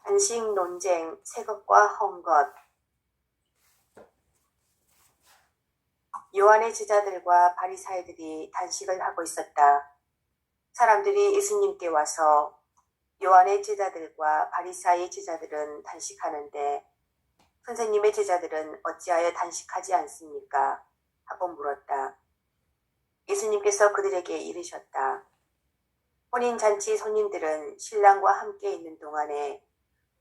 단식 논쟁, 새 것과 헛 것. 요한의 제자들과 바리사이들이 단식을 하고 있었다. 사람들이 예수님께 와서 요한의 제자들과 바리사이의 제자들은 단식하는데 선생님의 제자들은 어찌하여 단식하지 않습니까? 하고 물었다. 예수님께서 그들에게 이르셨다. 혼인잔치 손님들은 신랑과 함께 있는 동안에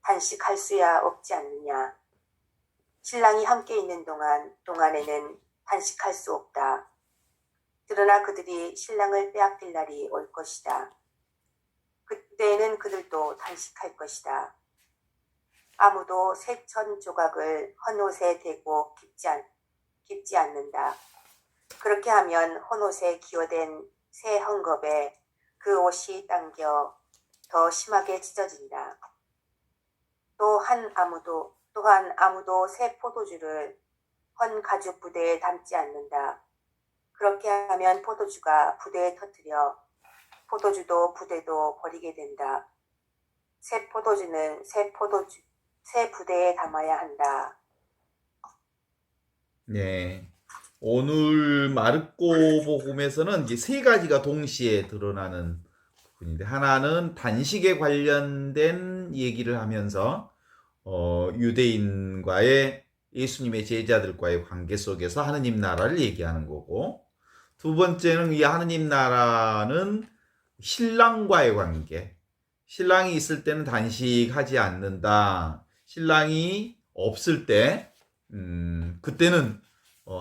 단식할 수야 없지 않느냐. 신랑이 함께 있는 동안에는 단식할 수 없다. 그러나 그들이 신랑을 빼앗길 날이 올 것이다. 그때에는 그들도 단식할 것이다. 아무도 새 천 조각을 헌옷에 대고 깁지 않는다. 그렇게 하면 헌옷에 기어된 새 헝겊에 그 옷이 당겨 더 심하게 찢어진다. 또한 아무도 새 포도주를 헌 가죽 부대에 담지 않는다. 그렇게 하면 포도주가 부대에 터뜨려 포도주도 부대도 버리게 된다. 새 포도주는 새 부대에 담아야 한다. 네. 오늘 마르코 복음에서는 이제 세 가지가 동시에 드러나는 부분인데, 하나는 단식에 관련된 얘기를 하면서 유대인과의 예수님의 제자들과의 관계 속에서 하느님 나라를 얘기하는 거고, 두 번째는 이 하느님 나라는 신랑과의 관계. 신랑이 있을 때는 단식하지 않는다. 신랑이 없을 때 그때는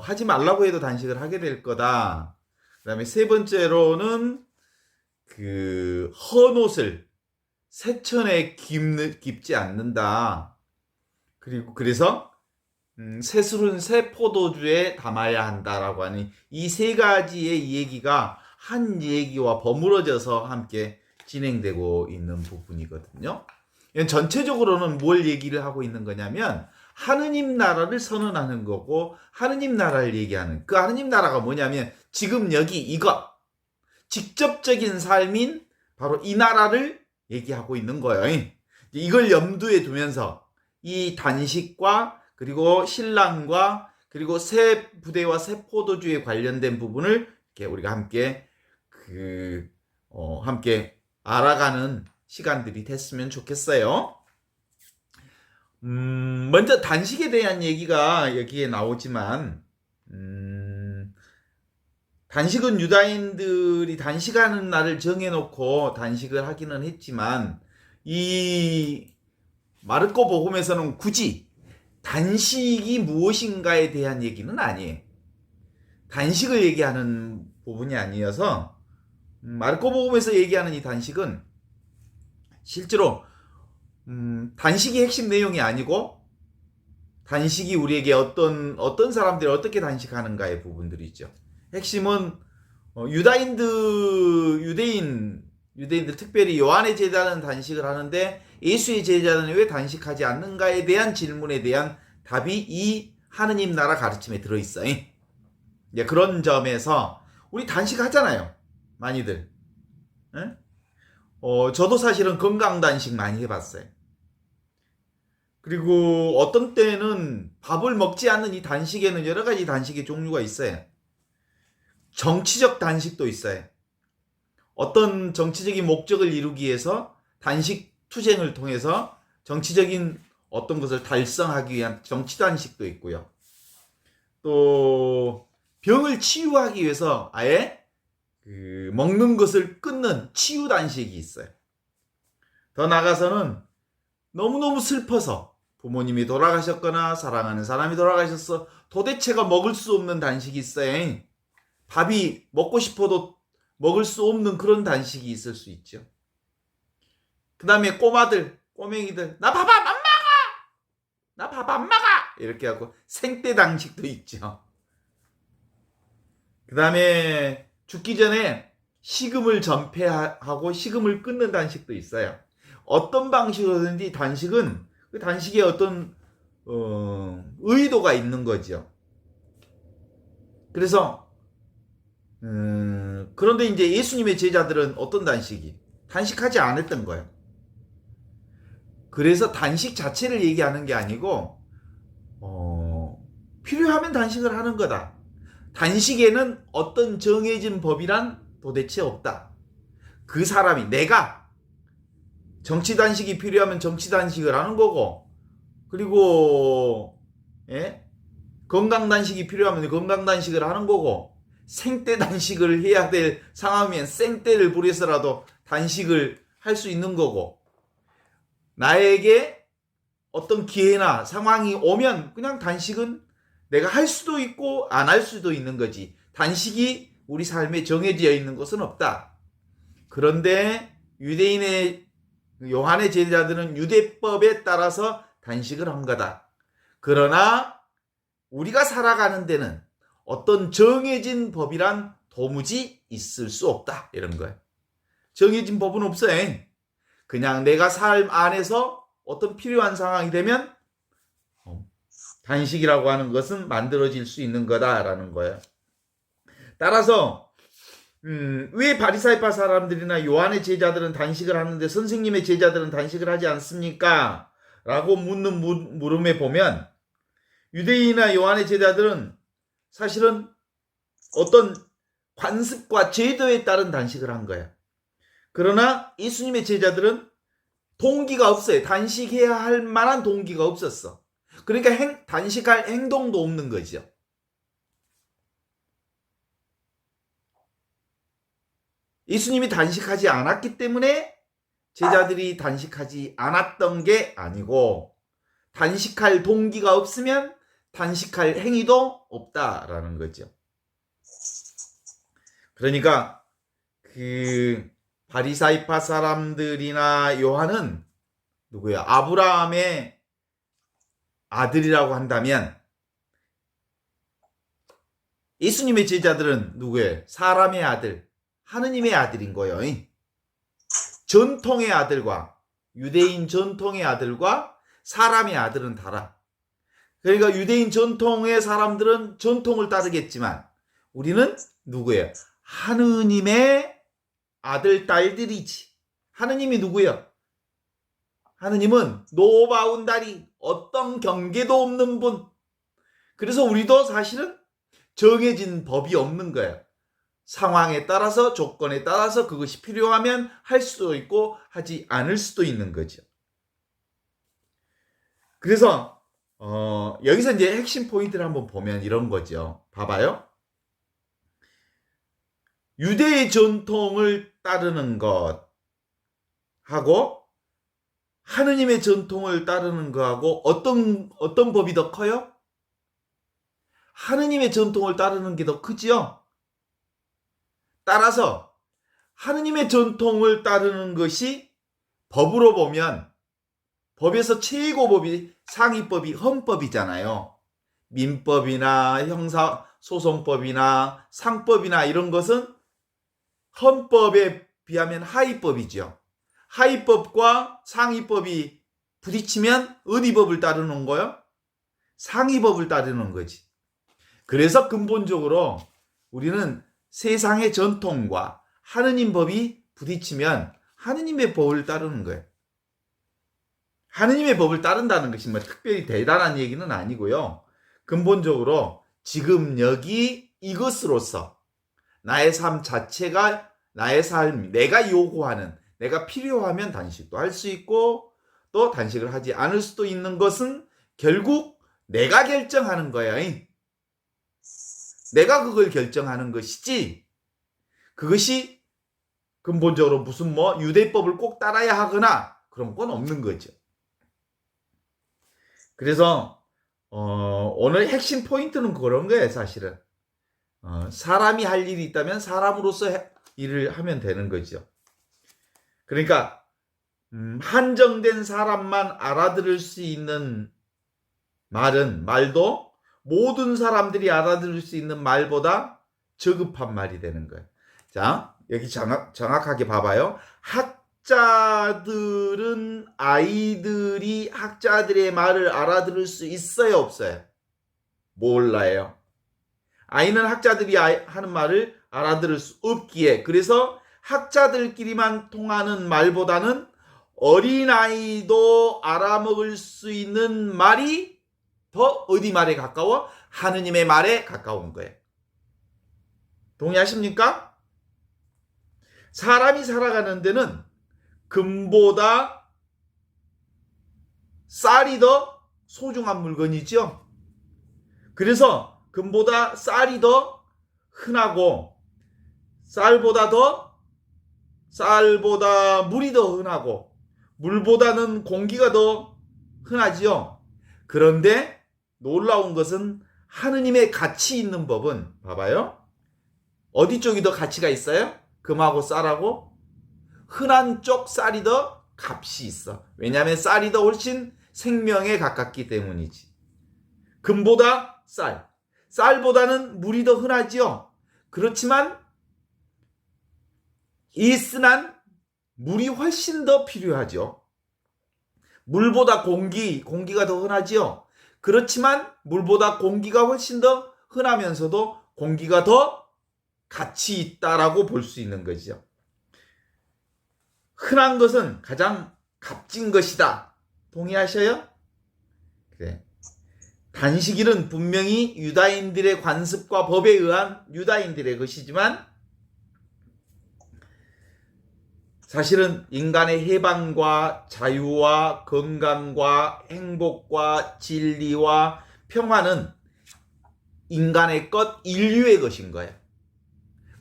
하지 말라고 해도 단식을 하게 될 거다. 그 다음에 세 번째로는 그 헌옷을 새천에 깁지 않는다. 그래서 새술은 새 포도주에 담아야 한다라고 하니 이 세 가지의 얘기가 한 얘기와 버무러져서 함께 진행되고 있는 부분이거든요. 전체적으로는 뭘 얘기를 하고 있는 거냐면 하느님 나라를 선언하는 거고, 하느님 나라를 얘기하는, 그 하느님 나라가 뭐냐면 지금 여기 이것, 직접적인 삶인 바로 이 나라를 얘기하고 있는 거예요. 이걸 염두에 두면서 이 단식과 그리고 신랑과 그리고 새 부대와 새 포도주에 관련된 부분을 이렇게 우리가 함께 함께 알아가는 시간들이 됐으면 좋겠어요. 먼저 단식에 대한 얘기가 여기에 나오지만, 단식은 유다인들이 단식하는 날을 정해놓고 단식을 하기는 했지만, 이 마르코 복음에서는 굳이 단식이 무엇인가에 대한 얘기는 아니에요. 단식을 얘기하는 부분이 아니어서, 마르코 복음에서 얘기하는 이 단식은 실제로 단식이 핵심 내용이 아니고, 단식이 우리에게 어떤 사람들이 어떻게 단식하는가의 부분들이죠. 핵심은 유대인들 특별히 요한의 제자는 단식을 하는데 예수의 제자는 왜 단식하지 않는가에 대한 질문에 대한 답이 이 하느님 나라 가르침에 들어있어요. 그런 점에서 우리 단식하잖아요, 많이들. 저도 사실은 건강 단식 많이 해봤어요. 그리고 어떤 때는 밥을 먹지 않는 이 단식에는 여러 가지 단식의 종류가 있어요. 정치적 단식도 있어요. 어떤 정치적인 목적을 이루기 위해서 단식 투쟁을 통해서 정치적인 어떤 것을 달성하기 위한 정치 단식도 있고요. 또 병을 치유하기 위해서 아예 먹는 것을 끊는 치유 단식이 있어요. 더 나아가서는 너무너무 슬퍼서 부모님이 돌아가셨거나 사랑하는 사람이 돌아가셨어 도대체가 먹을 수 없는 단식이 있어요. 밥이 먹고 싶어도 먹을 수 없는 그런 단식이 있을 수 있죠. 그 다음에 꼬맹이들 나 밥 안 먹어! 나 밥 안 먹어! 이렇게 하고 생떼 단식도 있죠. 그 다음에 죽기 전에 식음을 전폐하고 식음을 끊는 단식도 있어요. 어떤 방식으로든지 단식은 그 단식에 어떤 의도가 있는 거죠. 그래서 그런데 이제 예수님의 제자들은 어떤 단식하지 않았던 거예요. 그래서 단식 자체를 얘기하는 게 아니고 필요하면 단식을 하는 거다. 단식에는 어떤 정해진 법이란 도대체 없다. 그 사람이 내가 정치 단식이 필요하면 정치 단식을 하는 거고, 그리고 건강 단식이 필요하면 건강 단식을 하는 거고, 생떼 단식을 해야 될 상황이면 생떼를 부려서라도 단식을 할 수 있는 거고, 나에게 어떤 기회나 상황이 오면 그냥 단식은 내가 할 수도 있고 안 할 수도 있는 거지. 단식이 우리 삶에 정해져 있는 것은 없다. 그런데 유대인의 요한의 제자들은 유대법에 따라서 단식을 한 거다. 그러나 우리가 살아가는 데는 어떤 정해진 법이란 도무지 있을 수 없다. 이런 거예요. 정해진 법은 없어요. 그냥 내가 삶 안에서 어떤 필요한 상황이 되면 단식이라고 하는 것은 만들어질 수 있는 거다라는 거예요. 따라서 왜 바리사이파 사람들이나 요한의 제자들은 단식을 하는데 선생님의 제자들은 단식을 하지 않습니까? 라고 묻는 물음에 보면 유대인이나 요한의 제자들은 사실은 어떤 관습과 제도에 따른 단식을 한 거예요. 그러나 예수님의 제자들은 동기가 없어요. 단식해야 할 만한 동기가 없었어. 그러니까 단식할 행동도 없는 거죠. 예수님이 단식하지 않았기 때문에 제자들이 단식하지 않았던 게 아니고, 단식할 동기가 없으면 단식할 행위도 없다라는 거죠. 그러니까 바리사이파 사람들이나 요한은 누구야? 아브라함의 아들이라고 한다면 예수님의 제자들은 누구예요? 사람의 아들, 하느님의 아들인 거예요. 전통의 아들과 유대인 전통의 아들과 사람의 아들은 달라. 그러니까 유대인 전통의 사람들은 전통을 따르겠지만 우리는 누구예요? 하느님의 아들, 딸들이지. 하느님이 누구예요? 하느님은 노바운다리, 어떤 경계도 없는 분. 그래서 우리도 사실은 정해진 법이 없는 거예요. 상황에 따라서, 조건에 따라서 그것이 필요하면 할 수도 있고 하지 않을 수도 있는 거죠. 그래서 여기서 이제 핵심 포인트를 한번 보면 이런 거죠. 봐봐요. 유대의 전통을 따르는 것하고 하느님의 전통을 따르는 것하고 어떤 법이 더 커요? 하느님의 전통을 따르는 게 더 크지요? 따라서 하느님의 전통을 따르는 것이 법으로 보면 법에서 최고법이 상위법이 헌법이잖아요. 민법이나 형사소송법이나 상법이나 이런 것은 헌법에 비하면 하위법이죠. 하위법과 상위법이 부딪히면 어디 법을 따르는 거요? 상위법을 따르는 거지. 그래서 근본적으로 우리는 세상의 전통과 하느님 법이 부딪히면 하느님의 법을 따르는 거예요. 하느님의 법을 따른다는 것이 뭐 특별히 대단한 얘기는 아니고요. 근본적으로 지금 여기 이것으로서 나의 삶 자체가 나의 삶, 내가 요구하는, 내가 필요하면 단식도 할 수 있고 또 단식을 하지 않을 수도 있는 것은 결국 내가 결정하는 거야. 내가 그걸 결정하는 것이지, 그것이 근본적으로 무슨 유대법을 꼭 따라야 하거나 그런 건 없는 거죠. 그래서 오늘 핵심 포인트는 그런 거예요. 사실은 사람이 할 일이 있다면 사람으로서 일을 하면 되는 거죠. 그러니까 한정된 사람만 알아들을 수 있는 말도 모든 사람들이 알아들을 수 있는 말보다 저급한 말이 되는 거예요. 자, 여기 정확하게 봐봐요. 학자들은 아이들이 학자들의 말을 알아들을 수 있어요, 없어요? 몰라요. 아이는 학자들이 하는 말을 알아들을 수 없기에, 그래서 학자들끼리만 통하는 말보다는 어린아이도 알아먹을 수 있는 말이 더 어디 말에 가까워? 하느님의 말에 가까운 거예요. 동의하십니까? 사람이 살아가는 데는 금보다 쌀이 더 소중한 물건이죠. 그래서 금보다 쌀이 더 흔하고 쌀보다 물이 더 흔하고 물보다는 공기가 더 흔하지요. 그런데 놀라운 것은 하느님의 가치 있는 법은 봐봐요. 어디 쪽이 더 가치가 있어요? 금하고 쌀하고 흔한 쪽 쌀이 더 값이 있어. 왜냐하면 쌀이 더 훨씬 생명에 가깝기 때문이지. 금보다 쌀보다는 물이 더 흔하지요. 그렇지만 있으난 물이 훨씬 더 필요하죠. 물보다 공기가 더 흔하지요. 그렇지만 물보다 공기가 훨씬 더 흔하면서도 공기가 더 가치 있다라고 볼 수 있는 거죠. 흔한 것은 가장 값진 것이다. 동의하셔요? 그래. 단식일은 분명히 유다인들의 관습과 법에 의한 유다인들의 것이지만 사실은 인간의 해방과 자유와 건강과 행복과 진리와 평화는 인간의 것, 인류의 것인 거예요.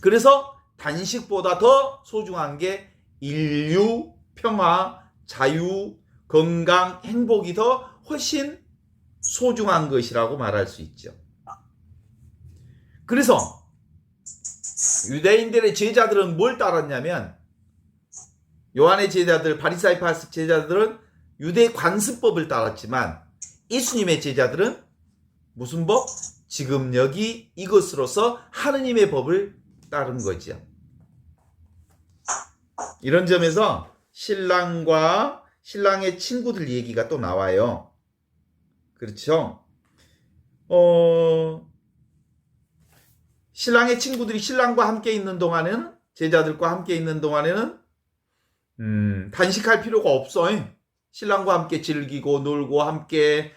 그래서 단식보다 더 소중한 게 인류, 평화, 자유, 건강, 행복이 더 훨씬 소중한 것이라고 말할 수 있죠. 그래서 유대인들의 제자들은 뭘 따랐냐면 요한의 제자들, 바리사이 파스 제자들은 유대 관습법을 따랐지만 예수님의 제자들은 무슨 법? 지금 여기 이것으로서 하느님의 법을 따른 거죠. 이런 점에서 신랑과 신랑의 친구들 얘기가 또 나와요. 그렇죠? 신랑의 친구들이 신랑과 함께 있는 동안에는 제자들과 함께 있는 동안에는 단식할 필요가 없어. 신랑과 함께 즐기고 놀고 함께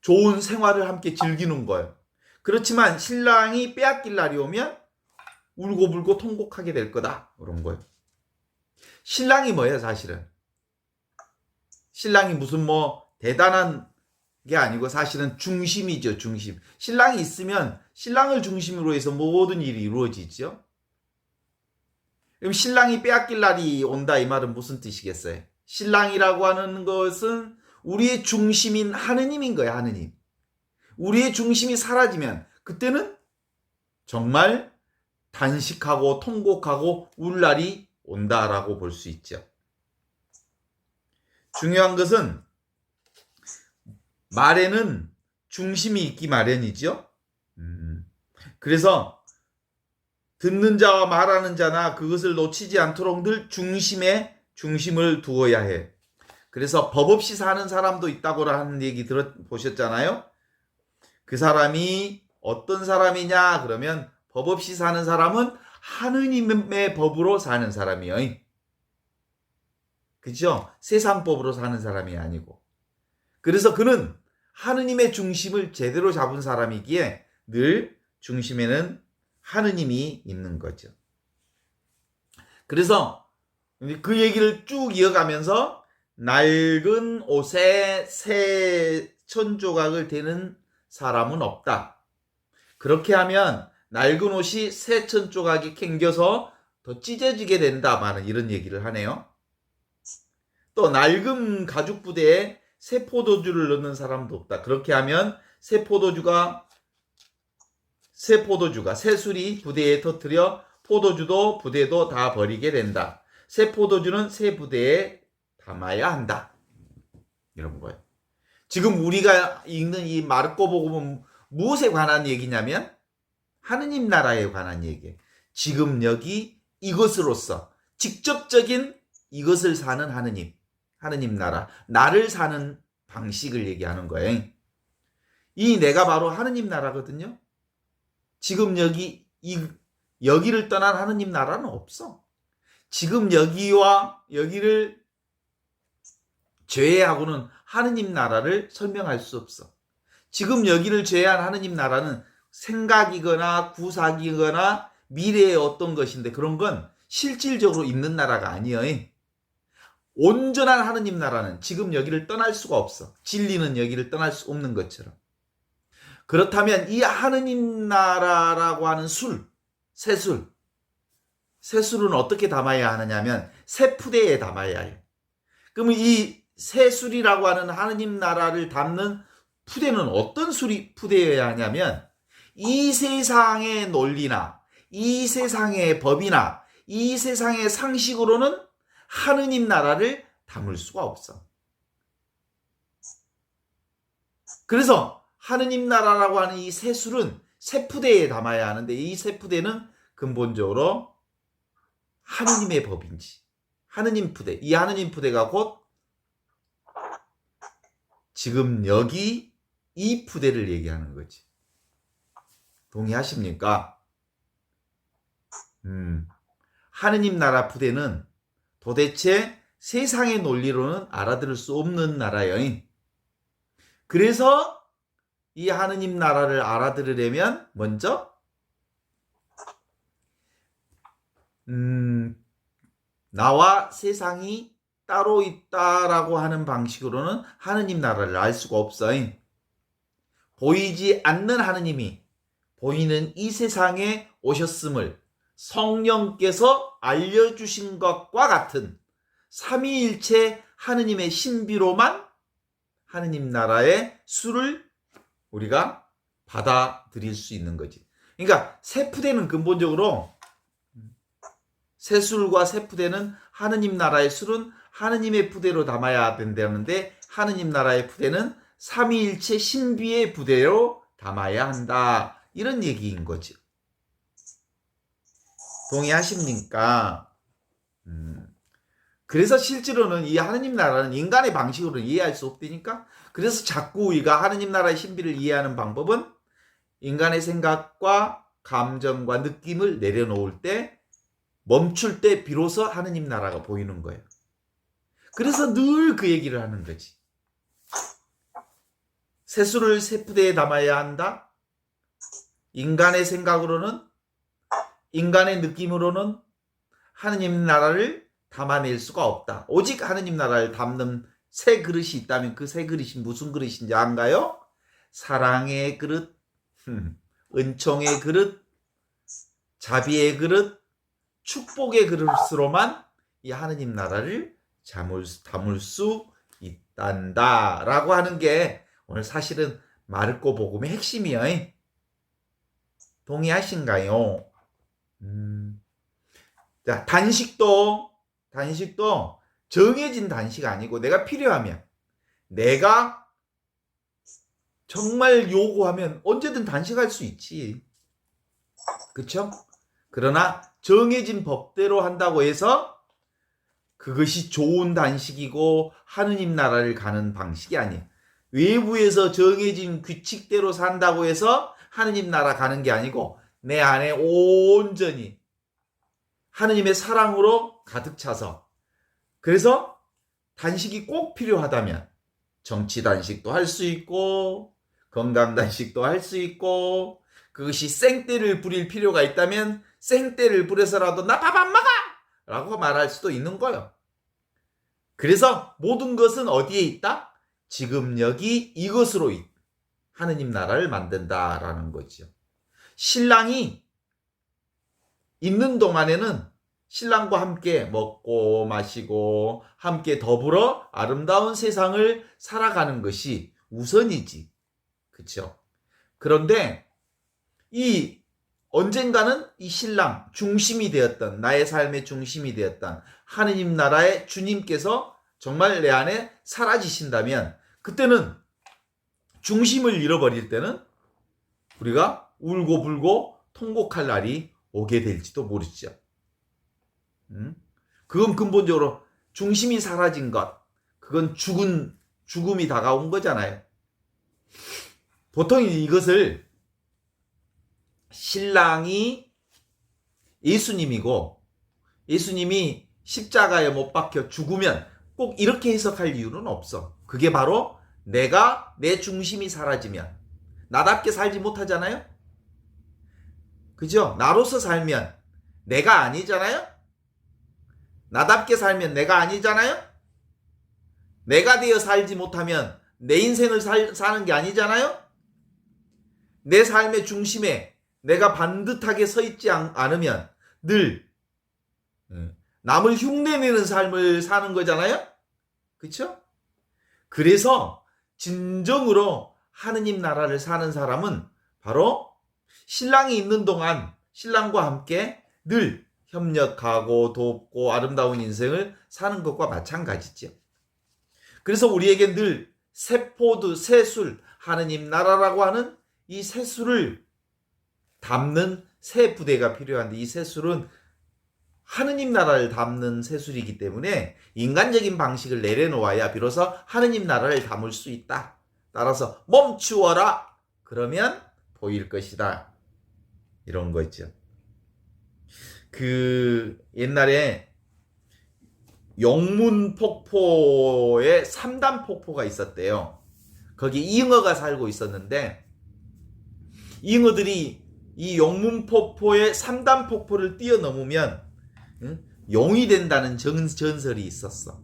좋은 생활을 함께 즐기는 거예요. 그렇지만 신랑이 빼앗길 날이 오면 울고불고 통곡하게 될 거다. 그런 거예요. 신랑이 뭐예요, 사실은? 신랑이 무슨 대단한 게 아니고 사실은 중심이죠, 중심. 신랑이 있으면 신랑을 중심으로 해서 모든 일이 이루어지죠. 그럼 신랑이 빼앗길 날이 온다 이 말은 무슨 뜻이겠어요? 신랑이라고 하는 것은 우리의 중심인 하느님인 거예요, 하느님. 우리의 중심이 사라지면 그때는 정말 단식하고 통곡하고 울 날이 온다라고 볼 수 있죠. 중요한 것은 말에는 중심이 있기 마련이죠. 그래서 듣는 자와 말하는 자나 그것을 놓치지 않도록 늘 중심에 중심을 두어야 해. 그래서 법 없이 사는 사람도 있다고 하는 얘기 들어보셨잖아요. 그 사람이 어떤 사람이냐 그러면 법 없이 사는 사람은 하느님의 법으로 사는 사람이에요. 그죠? 세상 법으로 사는 사람이 아니고. 그래서 그는 하느님의 중심을 제대로 잡은 사람이기에 늘 중심에는 하느님이 있는 거죠. 그래서 그 얘기를 쭉 이어가면서 낡은 옷에 새 천조각을 대는 사람은 없다. 그렇게 하면 낡은 옷이 새 천조각이 캥겨서 더 찢어지게 된다마는 이런 얘기를 하네요. 또 낡은 가죽 부대에 새 포도주를 넣는 사람도 없다. 그렇게 하면 새 포도주가 새 술이 부대에 터뜨려 포도주도 부대도 다 버리게 된다. 새 포도주는 새 부대에 담아야 한다. 이런 거예요. 지금 우리가 읽는 이 마르코 복음은 무엇에 관한 얘기냐면 하느님 나라에 관한 얘기예요. 지금 여기 이것으로서 직접적인 이것을 사는 하느님 나라, 나를 사는 방식을 얘기하는 거예요. 이 내가 바로 하느님 나라거든요. 지금 여기를 떠난 하느님 나라는 없어. 지금 여기와 여기를 제외하고는 하느님 나라를 설명할 수 없어. 지금 여기를 제외한 하느님 나라는 생각이거나 구상이거나 미래의 어떤 것인데 그런 건 실질적으로 있는 나라가 아니에요. 온전한 하느님 나라는 지금 여기를 떠날 수가 없어. 진리는 여기를 떠날 수 없는 것처럼. 그렇다면 이 하느님 나라라고 하는 새술은 어떻게 담아야 하느냐면 새 푸대에 담아야 해요. 그러면 이 새술이라고 하는 하느님 나라를 담는 푸대는 어떤 푸대여야 하냐면 이 세상의 논리나 이 세상의 법이나 이 세상의 상식으로는 하느님 나라를 담을 수가 없어. 그래서 하느님 나라라고 하는 이 새술은 새 푸대에 담아야 하는데 이 새 푸대는 근본적으로 하느님의 법인지 하느님 푸대, 이 하느님 푸대가 곧 지금 여기 이 푸대를 얘기하는 거지. 동의하십니까? 하느님 나라 푸대는 도대체 세상의 논리로는 알아들을 수 없는 나라예요. 그래서 이 하느님 나라를 알아들으려면 먼저 나와 세상이 따로 있다라고 하는 방식으로는 하느님 나라를 알 수가 없어요. 보이지 않는 하느님이 보이는 이 세상에 오셨음을 성령께서 알려주신 것과 같은 삼위일체 하느님의 신비로만 하느님 나라의 수를 우리가 받아들일 수 있는 거지. 그러니까 세푸대는 근본적으로 새술과 세푸대는 하느님 나라의 술은 하느님의 푸대로 담아야 된다는데 하느님 나라의 푸대는 삼위일체 신비의 푸대로 담아야 한다. 이런 얘기인 거죠. 동의하십니까? 그래서 실제로는 이 하느님 나라는 인간의 방식으로 이해할 수 없다니까. 그래서 자꾸 우리가 하느님 나라의 신비를 이해하는 방법은 인간의 생각과 감정과 느낌을 내려놓을 때 멈출 때 비로소 하느님 나라가 보이는 거예요. 그래서 늘 그 얘기를 하는 거지. 새술을 새푸대에 담아야 한다. 인간의 생각으로는 인간의 느낌으로는 하느님 나라를 담아낼 수가 없다. 오직 하느님 나라를 담는 새 그릇이 있다면 그 새 그릇이 무슨 그릇인지 안가요? 사랑의 그릇, 은총의 그릇, 자비의 그릇, 축복의 그릇으로만 이 하느님 나라를 담을 수 있단다 라고 하는 게 오늘 사실은 마르코 복음의 핵심이에요. 동의하신가요? 자, 단식도 정해진 단식 아니고 내가 필요하면 내가 정말 요구하면 언제든 단식할 수 있지. 그렇죠? 그러나 정해진 법대로 한다고 해서 그것이 좋은 단식이고 하느님 나라를 가는 방식이 아니에요. 외부에서 정해진 규칙대로 산다고 해서 하느님 나라 가는 게 아니고 내 안에 온전히 하느님의 사랑으로 가득 차서 그래서 단식이 꼭 필요하다면 정치 단식도 할 수 있고 건강 단식도 할 수 있고 그것이 생떼를 부릴 필요가 있다면 생떼를 부려서라도 나 밥 안 먹어! 라고 말할 수도 있는 거예요. 그래서 모든 것은 어디에 있다? 지금 여기 이것으로 하느님 나라를 만든다라는 거죠. 신랑이 있는 동안에는 신랑과 함께 먹고 마시고 함께 더불어 아름다운 세상을 살아가는 것이 우선이지. 그렇죠? 그런데 언젠가는 이 신랑 중심이 되었던 나의 삶의 중심이 되었던 하느님 나라의 주님께서 정말 내 안에 사라지신다면 그때는 중심을 잃어버릴 때는 우리가 울고불고 통곡할 날이 오게 될지도 모르죠. 그건 근본적으로 중심이 사라진 것, 그건 죽음이 다가온 거잖아요. 보통 이것을 신랑이 예수님이고 예수님이 십자가에 못 박혀 죽으면 꼭 이렇게 해석할 이유는 없어. 그게 바로 내가 내 중심이 사라지면 나답게 살지 못하잖아요. 그죠? 나로서 살면 내가 아니잖아요. 나답게 살면 내가 아니잖아요. 내가 되어 살지 못하면 내 인생을 사는 게 아니잖아요. 내 삶의 중심에 내가 반듯하게 서 있지 않으면 늘 남을 흉내내는 삶을 사는 거잖아요. 그렇죠? 그래서 진정으로 하느님 나라를 사는 사람은 바로 신랑이 있는 동안 신랑과 함께 늘 협력하고 돕고 아름다운 인생을 사는 것과 마찬가지죠. 그래서 우리에게 늘 세포도 새술, 하느님 나라라고 하는 이 새술을 담는 새 부대가 필요한데, 이 새술은 하느님 나라를 담는 새술이기 때문에 인간적인 방식을 내려놓아야 비로소 하느님 나라를 담을 수 있다. 따라서 멈추어라. 그러면 보일 것이다. 이런 거죠. 옛날에 용문폭포에 3단 폭포가 있었대요. 거기 잉어가 살고 있었는데, 잉어들이 이 용문폭포의 3단 폭포를 뛰어넘으면 용이 된다는 전설이 있었어.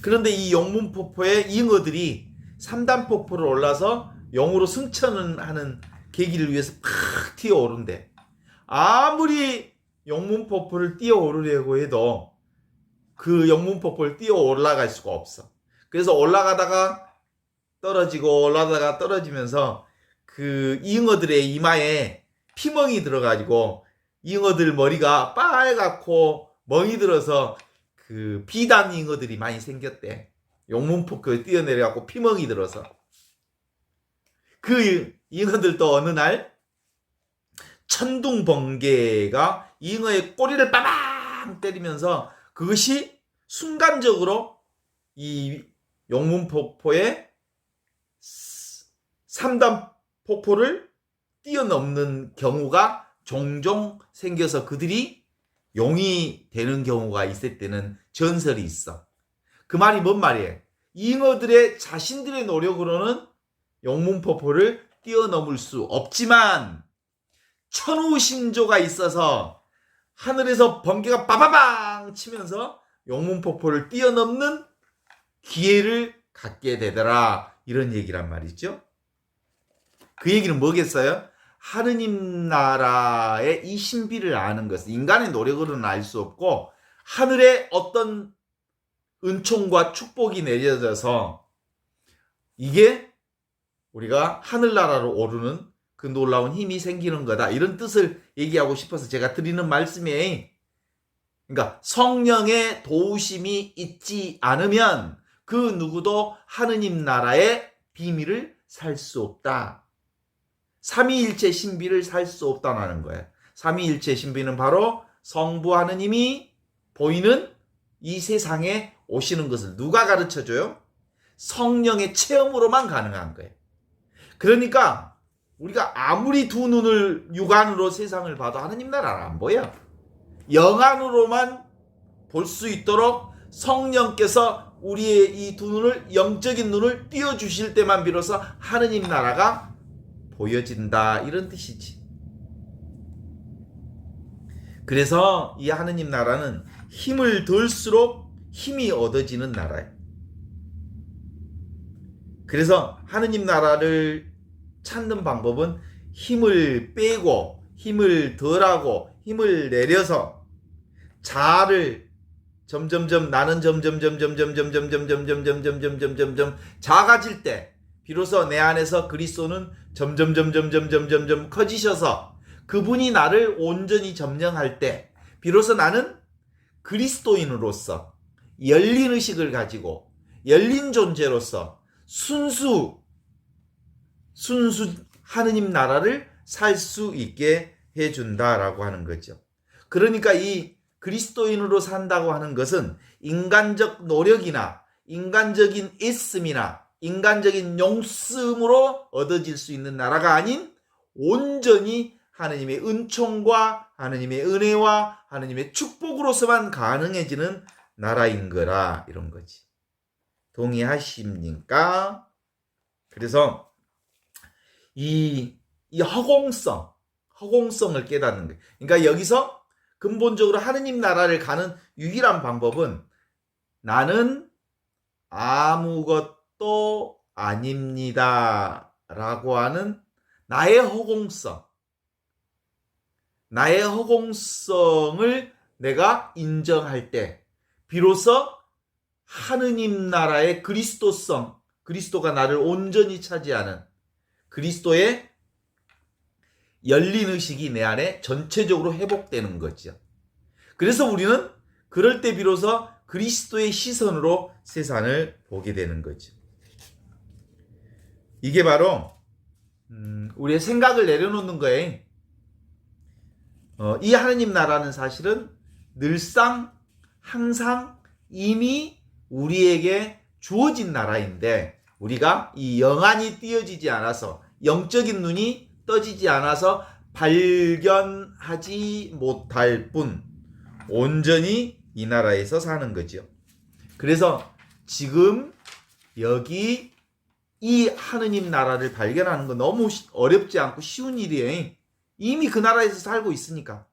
그런데 이 용문폭포에 잉어들이 3단 폭포를 올라서 용으로 승천하는 계기를 위해서 팍 튀어오른대. 아무리 용문폭포를 뛰어오르려고 해도 그 용문폭포를 뛰어 올라갈 수가 없어. 그래서 올라가다가 떨어지고 올라가다가 떨어지면서 그 잉어들의 이마에 피멍이 들어가지고 잉어들 머리가 빨갛고 멍이 들어서 그 비단 잉어들이 많이 생겼대. 용문폭포에 뛰어내려갖고 피멍이 들어서. 그 잉어들도 어느 날 천둥번개가 잉어의 꼬리를 빠방 때리면서 그것이 순간적으로 이 용문폭포의 3단 폭포를 뛰어넘는 경우가 종종 생겨서 그들이 용이 되는 경우가 있을 때는 전설이 있어. 그 말이 뭔 말이에요? 잉어들의 자신들의 노력으로는 용문폭포를 뛰어넘을 수 없지만 천우신조가 있어서 하늘에서 번개가 빠바방 치면서 용문폭포를 뛰어넘는 기회를 갖게 되더라. 이런 얘기란 말이죠. 그 얘기는 뭐겠어요? 하느님 나라의 이 신비를 아는 것은 인간의 노력으로는 알 수 없고 하늘에 어떤 은총과 축복이 내려져서 이게 우리가 하늘나라로 오르는 그 놀라운 힘이 생기는 거다. 이런 뜻을 얘기하고 싶어서 제가 드리는 말씀이, 그러니까 성령의 도우심이 있지 않으면 그 누구도 하느님 나라의 비밀을 살 수 없다. 삼위일체 신비를 살 수 없다는 거예요. 삼위일체 신비는 바로 성부 하느님이 보이는 이 세상에 오시는 것을 누가 가르쳐줘요? 성령의 체험으로만 가능한 거예요. 그러니까 우리가 아무리 두 눈을 육안으로 세상을 봐도 하느님 나라는 안 보여. 영안으로만 볼 수 있도록 성령께서 우리의 이 두 눈을, 영적인 눈을 띄워주실 때만 비로소 하느님 나라가 보여진다. 이런 뜻이지. 그래서 이 하느님 나라는 힘을 들수록 힘이 얻어지는 나라예요. 그래서 하느님 나라를 찾는 방법은 힘을 빼고 힘을 덜하고 힘을 내려서 자아를 점점점 나는 점점점점점점점점점점점점점점점점 작아질 때 비로소 내 안에서 그리스도는 점점점점점점점점 커지셔서 그분이 나를 온전히 점령할 때 비로소 나는 그리스도인으로서 열린 의식을 가지고 열린 존재로서 순수 하느님 나라를 살 수 있게 해준다라고 하는 거죠. 그러니까 이 그리스도인으로 산다고 하는 것은 인간적 노력이나 인간적인 애씀이나 인간적인 용씀으로 얻어질 수 있는 나라가 아닌 온전히 하느님의 은총과 하느님의 은혜와 하느님의 축복으로서만 가능해지는 나라인 거라, 이런 거지. 동의하십니까? 그래서 이 허공성을 깨닫는 거예요. 그러니까 여기서 근본적으로 하느님 나라를 가는 유일한 방법은 나는 아무것도 아닙니다 라고 하는 나의 허공성을 내가 인정할 때 비로소 하느님 나라의 그리스도가 나를 온전히 차지하는 그리스도의 열린 의식이 내 안에 전체적으로 회복되는 거죠. 그래서 우리는 그럴 때 비로소 그리스도의 시선으로 세상을 보게 되는 거죠. 이게 바로 우리의 생각을 내려놓는 거예요. 이 하느님 나라는 사실은 늘상 항상 이미 우리에게 주어진 나라인데 우리가 이 영안이 띄어지지 않아서 영적인 눈이 떠지지 않아서 발견하지 못할 뿐 온전히 이 나라에서 사는 거죠. 그래서 지금 여기 이 하느님 나라를 발견하는 건 너무 어렵지 않고 쉬운 일이에요. 이미 그 나라에서 살고 있으니까.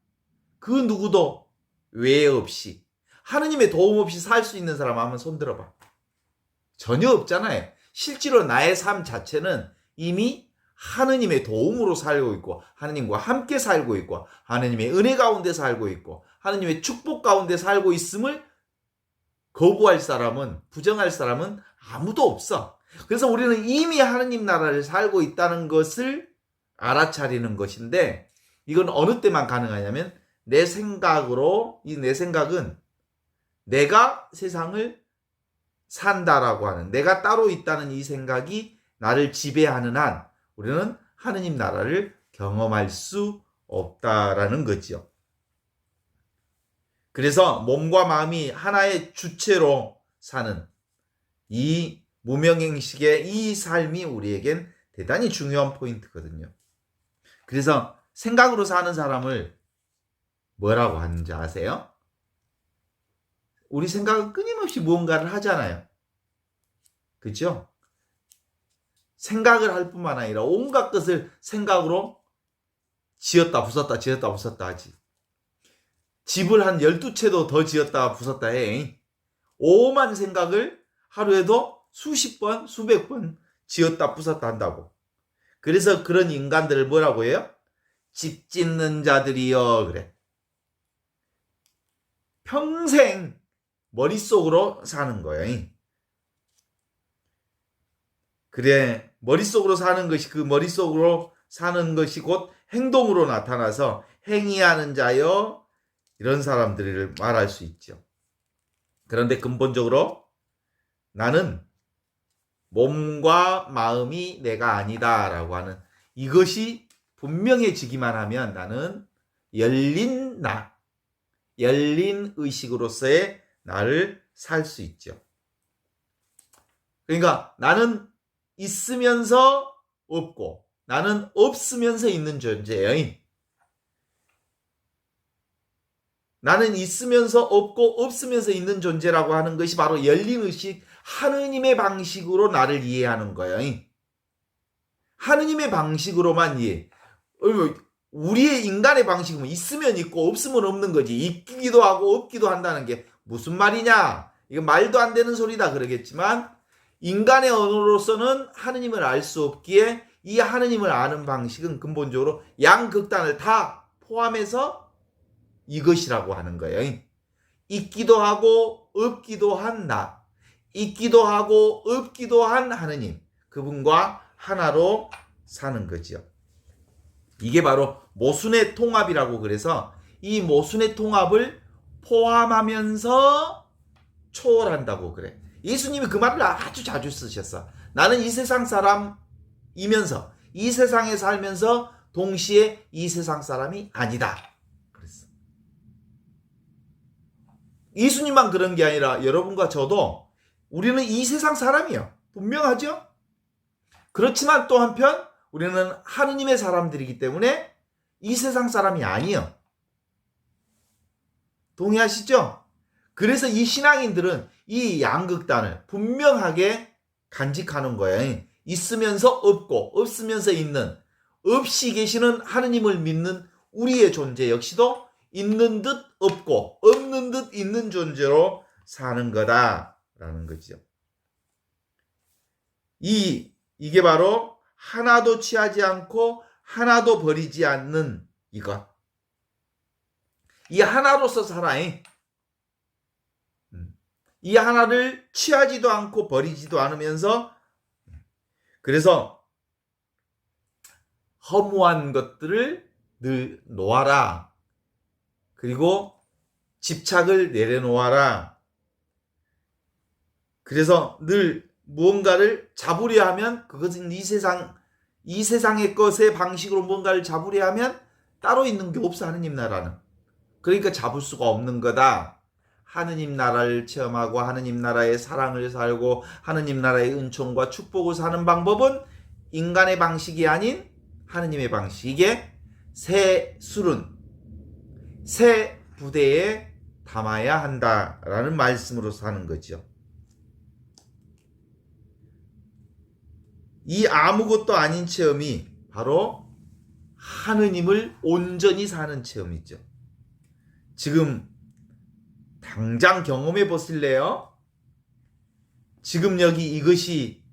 그 누구도 외에 없이 하느님의 도움 없이 살 수 있는 사람 한번 손들어봐. 전혀 없잖아요. 실제로 나의 삶 자체는 이미 하느님의 도움으로 살고 있고 하느님과 함께 살고 있고 하느님의 은혜 가운데 살고 있고 하느님의 축복 가운데 살고 있음을 거부할 사람은, 부정할 사람은 아무도 없어. 그래서 우리는 이미 하느님 나라를 살고 있다는 것을 알아차리는 것인데 이건 어느 때만 가능하냐면 내 생각은 내가 세상을 산다라고 하는, 내가 따로 있다는 이 생각이 나를 지배하는 한 우리는 하느님 나라를 경험할 수 없다라는 거죠. 그래서 몸과 마음이 하나의 주체로 사는 이 무명행식의 이 삶이 우리에겐 대단히 중요한 포인트거든요. 그래서 생각으로 사는 사람을 뭐라고 하는지 아세요? 우리 생각은 끊임없이 무언가를 하잖아요. 그렇죠? 생각을 할 뿐만 아니라 온갖 것을 생각으로 지었다 부쉈다 지었다 부쉈다 하지. 집을 한 12채도 더 지었다 부쉈다 해. 오만 생각을 하루에도 수십 번, 수백 번 지었다 부쉈다 한다고. 그래서 그런 인간들을 뭐라고 해요? 집 짓는 자들이여 그래. 평생 머릿속으로 사는 거예요. 그래, 머릿속으로 사는 것이 그 머릿속으로 사는 것이 곧 행동으로 나타나서 행위하는 자여 이런 사람들을 말할 수 있죠. 그런데 근본적으로 나는 몸과 마음이 내가 아니다라고 하는 이것이 분명해지기만 하면 나는 열린 의식으로서의 나를 살 수 있죠. 그러니까 나는 있으면서 없고 나는 없으면서 있는 존재예요. 나는 있으면서 없고 없으면서 있는 존재라고 하는 것이 바로 열린 의식, 하느님의 방식으로 나를 이해하는 거예요. 하느님의 방식으로만 이해. 우리의 인간의 방식은 있으면 있고 없으면 없는 거지. 있기도 하고 없기도 한다는 게 무슨 말이냐? 이거 말도 안 되는 소리다 그러겠지만 인간의 언어로서는 하느님을 알 수 없기에 이 하느님을 아는 방식은 근본적으로 양극단을 다 포함해서 이것이라고 하는 거예요. 있기도 하고 없기도 한 나, 있기도 하고 없기도 한 하느님, 그분과 하나로 사는 거지요. 이게 바로 모순의 통합이라고 그래서 이 모순의 통합을 포함하면서 초월한다고 그래. 예수님이 그 말을 아주 자주 쓰셨어. 나는 이 세상 사람이면서 이 세상에 살면서 동시에 이 세상 사람이 아니다. 그랬어. 예수님만 그런 게 아니라 여러분과 저도 우리는 이 세상 사람이에요. 분명하죠? 그렇지만 또 한편 우리는 하느님의 사람들이기 때문에 이 세상 사람이 아니에요. 동의하시죠? 그래서 이 신앙인들은 이 양극단을 분명하게 간직하는 거예요. 있으면서 없고 없으면서 있는, 없이 계시는 하느님을 믿는 우리의 존재 역시도 있는 듯 없고 없는 듯 있는 존재로 사는 거다라는 거죠. 이게 바로 하나도 취하지 않고 하나도 버리지 않는 이것. 이 하나로서 살아. 이 하나를 취하지도 않고 버리지도 않으면서, 그래서 허무한 것들을 늘 놓아라. 그리고 집착을 내려놓아라. 그래서 늘 무언가를 잡으려 하면, 그것은 이 세상의 것의 방식으로 뭔가를 잡으려 하면 따로 있는 게 없어, 하느님 나라는. 그러니까 잡을 수가 없는 거다. 하느님 나라를 체험하고 하느님 나라의 사랑을 살고 하느님 나라의 은총과 축복을 사는 방법은 인간의 방식이 아닌 하느님의 방식. 이게 새 술은 새 부대에 담아야 한다라는 말씀으로 사는 거죠. 이 아무것도 아닌 체험이 바로 하느님을 온전히 사는 체험이죠. 지금 당장 경험해 보실래요? 지금 여기 이것이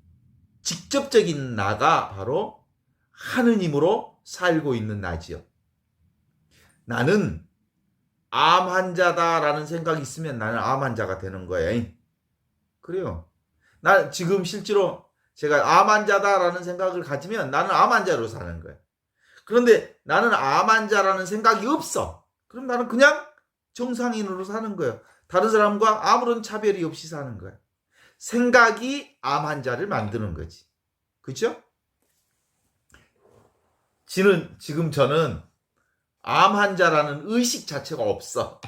직접적인 나가 바로 하느님으로 살고 있는 나지요. 나는 암 환자다라는 생각이 있으면 나는 암 환자가 되는 거예요. 그래요. 나 지금 실제로 제가 암 환자다라는 생각을 가지면 나는 암 환자로 사는 거예요. 그런데 나는 암 환자라는 생각이 없어. 그럼 나는 그냥 정상인으로 사는 거예요. 다른 사람과 아무런 차별이 없이 사는 거예요. 생각이 암 환자를 만드는 거지. 그렇죠? 지금 저는 암 환자라는 의식 자체가 없어.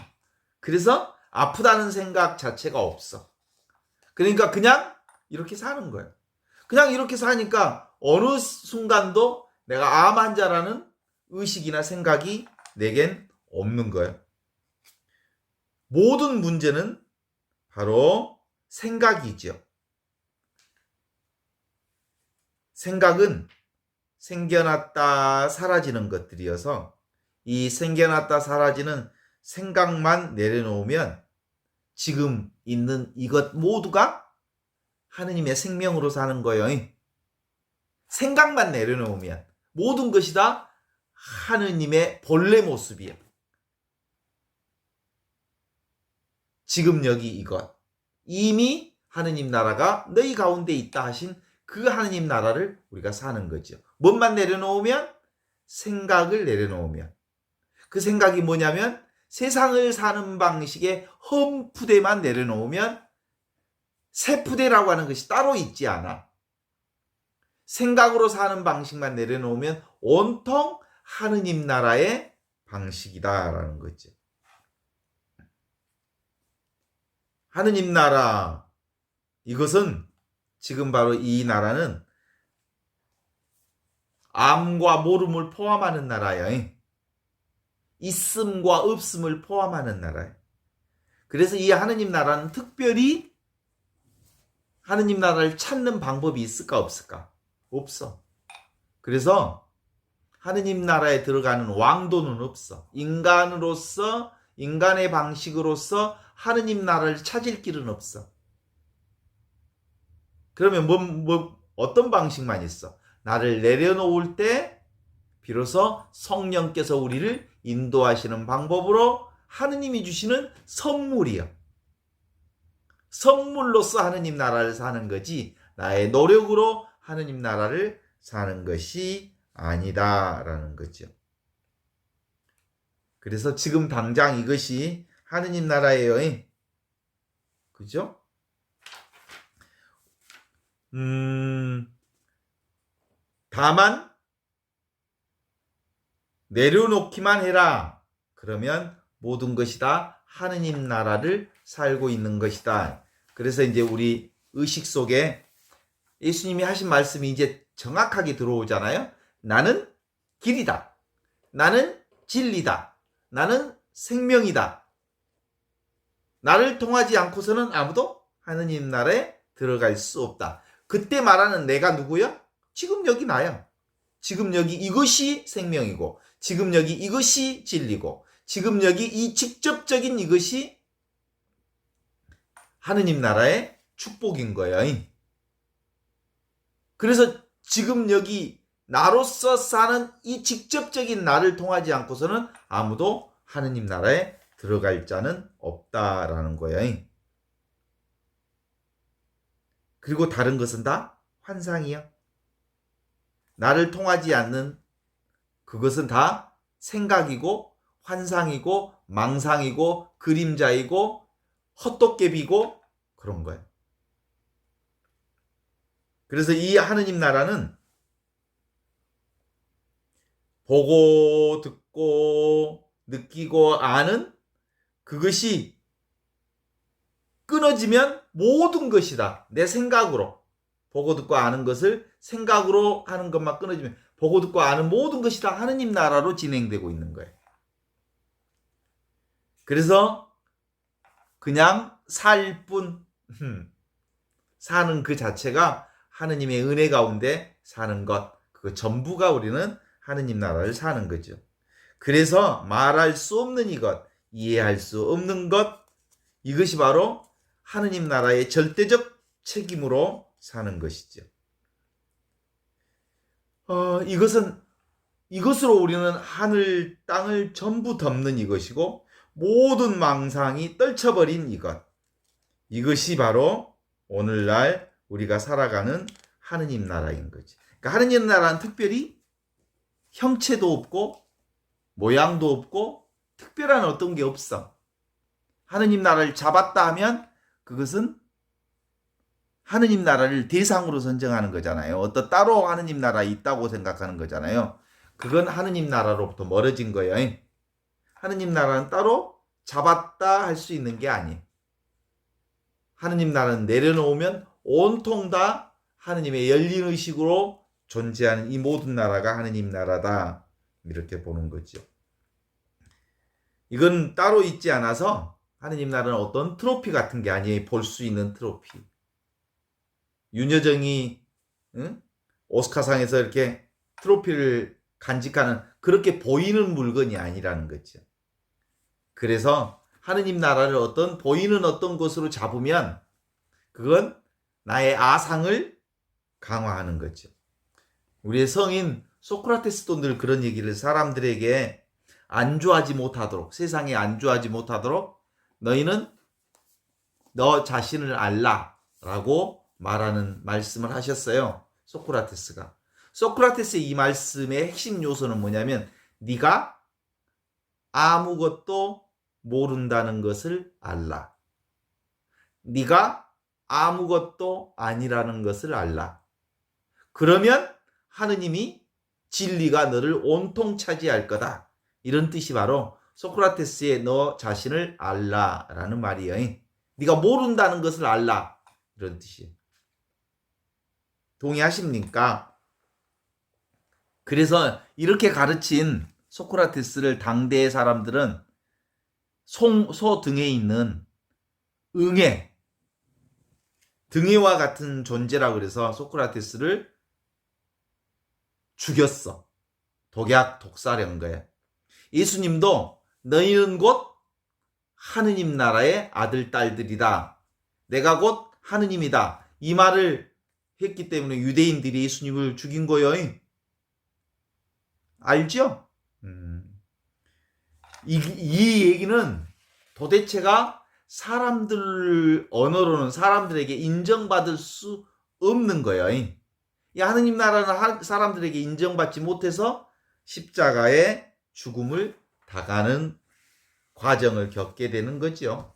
그래서 아프다는 생각 자체가 없어. 그러니까 그냥 이렇게 사는 거예요. 그냥 이렇게 사니까 어느 순간도 내가 암 환자라는 의식이나 생각이 내겐 없는 거예요. 모든 문제는 바로 생각이죠. 생각은 생겨났다 사라지는 것들이어서 이 생겨났다 사라지는 생각만 내려놓으면 지금 있는 이것 모두가 하느님의 생명으로 사는 거예요. 생각만 내려놓으면 모든 것이 다 하느님의 본래 모습이에요. 지금 여기 이것, 이미 하느님 나라가 너희 가운데 있다 하신 그 하느님 나라를 우리가 사는 거죠. 뭔만 내려놓으면? 생각을 내려놓으면. 그 생각이 뭐냐면 세상을 사는 방식의 험푸대만 내려놓으면 새푸대라고 하는 것이 따로 있지 않아. 생각으로 사는 방식만 내려놓으면 온통 하느님 나라의 방식이다라는 거죠. 하느님 나라, 이것은 지금 바로 이 나라는 암과 모름을 포함하는 나라예요. 있음과 없음을 포함하는 나라예요. 그래서 이 하느님 나라는 특별히 하느님 나라를 찾는 방법이 있을까 없을까? 없어. 그래서 하느님 나라에 들어가는 왕도는 없어. 인간으로서, 인간의 방식으로서 하느님 나라를 찾을 길은 없어. 그러면 어떤 방식만 있어? 나를 내려놓을 때 비로소 성령께서 우리를 인도하시는 방법으로 하느님이 주시는 선물이요. 선물로서 하느님 나라를 사는 거지 나의 노력으로 하느님 나라를 사는 것이 아니다라는 거죠. 그래서 지금 당장 이것이 하느님 나라예요. 그죠? 다만 내려놓기만 해라. 그러면 모든 것이 다 하느님 나라를 살고 있는 것이다. 그래서 이제 우리 의식 속에 예수님이 하신 말씀이 이제 정확하게 들어오잖아요. 나는 길이다. 나는 진리다. 나는 생명이다. 나를 통하지 않고서는 아무도 하느님 나라에 들어갈 수 없다. 그때 말하는 내가 누구야? 지금 여기 나야. 지금 여기 이것이 생명이고, 지금 여기 이것이 진리고, 지금 여기 이 직접적인 이것이 하느님 나라의 축복인 거예요. 그래서 지금 여기 나로서 사는 이 직접적인 나를 통하지 않고서는 아무도 하느님 나라에 들어갈 자는 없다라는 거예요. 그리고 다른 것은 다 환상이요. 나를 통하지 않는 그것은 다 생각이고 환상이고 망상이고 그림자이고 헛도깨비고 그런 거예요. 그래서 이 하느님 나라는 보고 듣고 느끼고 아는 그것이 끊어지면 모든 것이다. 내 생각으로 보고 듣고 아는 것을 생각으로 하는 것만 끊어지면 보고 듣고 아는 모든 것이 다 하느님 나라로 진행되고 있는 거예요. 그래서 그냥 살 뿐, 사는 그 자체가 하느님의 은혜 가운데 사는 것, 그 전부가 우리는 하느님 나라를 사는 거죠. 그래서 말할 수 없는 이것, 이해할 수 없는 것, 이것이 바로 하느님 나라의 절대적 책임으로 사는 것이죠. 이것으로 우리는 하늘, 땅을 전부 덮는 이것이고, 모든 망상이 떨쳐버린 이것. 이것이 바로 오늘날 우리가 살아가는 하느님 나라인 거지. 그러니까 하느님 나라는 특별히 형체도 없고, 모양도 없고, 특별한 어떤 게 없어. 하느님 나라를 잡았다 하면 그것은 하느님 나라를 대상으로 선정하는 거잖아요. 어떤 따로 하느님 나라에 있다고 생각하는 거잖아요. 그건 하느님 나라로부터 멀어진 거예요. 하느님 나라는 따로 잡았다 할 수 있는 게 아니에요. 하느님 나라는 내려놓으면 온통 다 하느님의 열린 의식으로 존재하는 이 모든 나라가 하느님 나라다. 이렇게 보는 거죠. 이건 따로 있지 않아서 하느님 나라는 어떤 트로피 같은 게 아니에요. 볼 수 있는 트로피. 윤여정이 오스카상에서 이렇게 트로피를 간직하는 그렇게 보이는 물건이 아니라는 거죠. 그래서 하느님 나라를 어떤 보이는 어떤 것으로 잡으면 그건 나의 아상을 강화하는 거죠. 우리의 성인 소크라테스도 늘 그런 얘기를 사람들에게 안주하지 못하도록, 세상에 안주하지 못하도록 너희는 너 자신을 알라라고 말하는 말씀을 하셨어요. 소크라테스가. 소크라테스의 이 말씀의 핵심 요소는 뭐냐면 네가 아무것도 모른다는 것을 알라. 네가 아무것도 아니라는 것을 알라. 그러면 하느님이 진리가 너를 온통 차지할 거다. 이런 뜻이 바로 소크라테스의 너 자신을 알라라는 말이에요. 네가 모른다는 것을 알라. 이런 뜻이에요. 동의하십니까? 그래서 이렇게 가르친 소크라테스를 당대의 사람들은 소 등에 있는 응애, 등애와 같은 존재라고 그래서 소크라테스를 죽였어. 독약, 독살한 거예요. 예수님도 너희는 곧 하느님 나라의 아들, 딸들이다. 내가 곧 하느님이다. 이 말을 했기 때문에 유대인들이 예수님을 죽인 거예요. 알죠? 이 얘기는 도대체가 사람들 언어로는 사람들에게 인정받을 수 없는 거예요. 이 하느님 나라는 사람들에게 인정받지 못해서 십자가의 죽음을 당하는 과정을 겪게 되는 거죠.